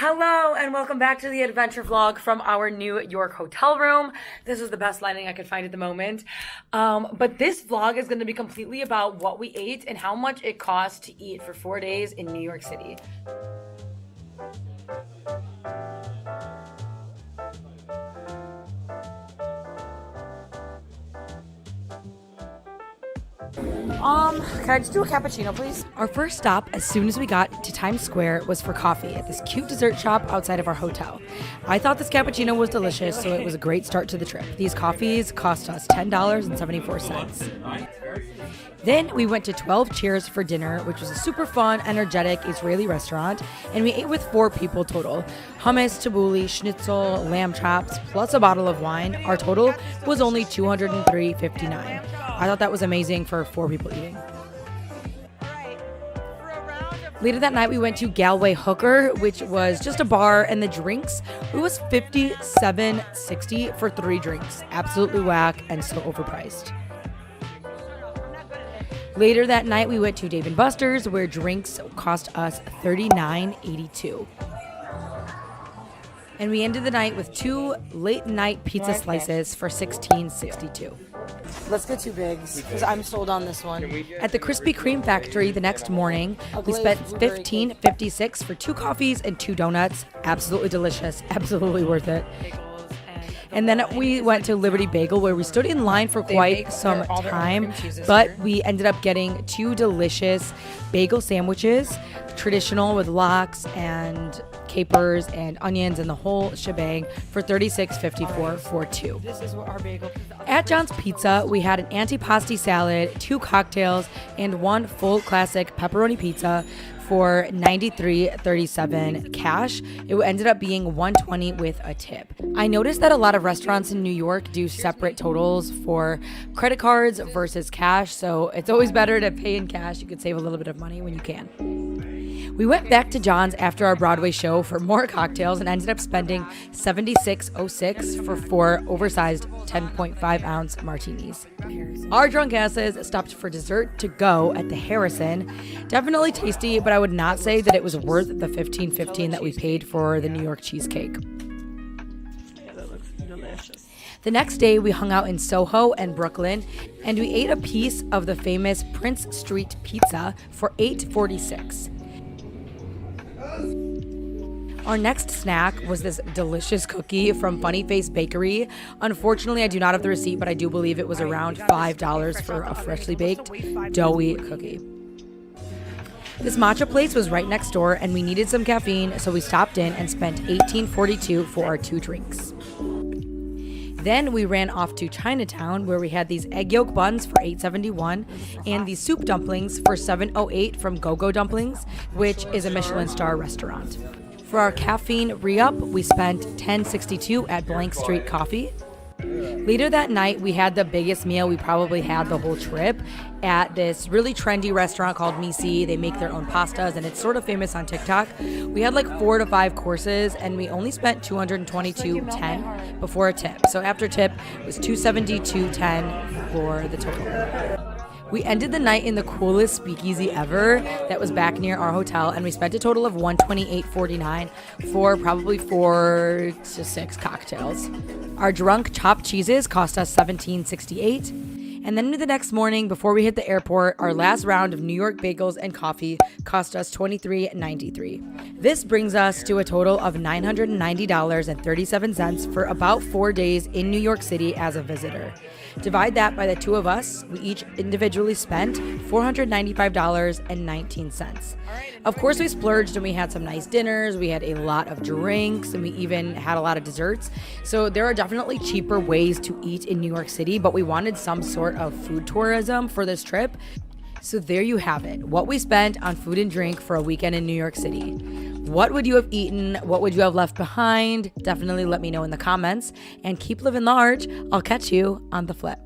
Hello and welcome back to the adventure vlog from our New York hotel room. This is the best lighting I could find at the moment. But this vlog is going to be completely about what we ate and how much it cost to eat for 4 days in New York City. Can I just do a cappuccino, please? Our first stop, as soon as we got to Times Square, was for coffee at this cute dessert shop outside of our hotel. I thought this cappuccino was delicious, so it was a great start to the trip. These coffees cost us $10.74. Then we went to 12 Cheers for dinner, which was a super fun, energetic Israeli restaurant, and we ate with 4 people total. Hummus, tabbouleh, schnitzel, lamb chops, plus a bottle of wine. Our total was only $203.59. I thought that was amazing for 4 people eating. Later that night, we went to Galway Hooker, which was just a bar, and the drinks, it was $57.60 for 3 drinks. Absolutely whack and so overpriced. Later that night, we went to Dave & Buster's, where drinks cost us $39.82. And we ended the night with 2 late-night pizza slices for $16.62. Let's get 2 bigs, because I'm sold on this one. At the Krispy Kreme factory the next morning, we spent $15.56 for 2 coffees and 2 donuts. Absolutely delicious, absolutely worth it. And then we went to Liberty Bagel, where we stood in line for quite some time, but we ended up getting 2 delicious bagel sandwiches, traditional with lox and capers and onions and the whole shebang, for $36.54 for 2. This is what our bagel. At John's Pizza, we had an antipasti salad, 2 cocktails, and 1 full classic pepperoni pizza for $93.37 cash. It ended up being $120 with a tip. I noticed that a lot of restaurants in New York do separate totals for credit cards versus cash, so it's always better to pay in cash. You could save a little bit of money when you can. We went back to John's after our Broadway show for more cocktails and ended up spending $76.06 for 4 oversized 10.5-ounce martinis. Our drunk asses stopped for dessert to go at the Harrison. Definitely tasty, but I would not say that it was worth the $15.15 that we paid for the New York cheesecake. Yeah, that looks delicious. The next day, we hung out in Soho and Brooklyn, and we ate a piece of the famous Prince Street pizza for $8.46. Our next snack was this delicious cookie from Funny Face Bakery. Unfortunately, I do not have the receipt, but I do believe it was around $5 for a freshly baked, doughy cookie. This matcha place was right next door, and we needed some caffeine, so we stopped in and spent $18.42 for our 2 drinks. Then we ran off to Chinatown, where we had these egg yolk buns for $8.71 and these soup dumplings for $7.08 from Go-Go Dumplings, which is a Michelin star restaurant. For our caffeine re-up, we spent $10.62 at Blank Street Coffee. Later that night, we had the biggest meal we probably had the whole trip at this really trendy restaurant called Misi. They make their own pastas, and it's sort of famous on TikTok. We had like 4 to 5 courses, and we only spent $222.10 before a tip. So after tip, it was $272.10 for the total. We ended the night in the coolest speakeasy ever that was back near our hotel, and we spent a total of $128.49 for probably 4 to 6 cocktails. Our drunk chopped cheeses cost us $17.68. And then the next morning, before we hit the airport, our last round of New York bagels and coffee cost us $23.93. This brings us to a total of $990.37 for about 4 days in New York City as a visitor. Divide that by the 2 of us, we each individually spent $495.19. Of course, we splurged and we had some nice dinners, we had a lot of drinks, and we even had a lot of desserts. So there are definitely cheaper ways to eat in New York City, but we wanted some sort of food tourism for this trip. So there you have it, what we spent on food and drink for a weekend in New York City. What would you have eaten? What would you have left behind? Definitely let me know in the comments, and keep living large. I'll catch you on the flip.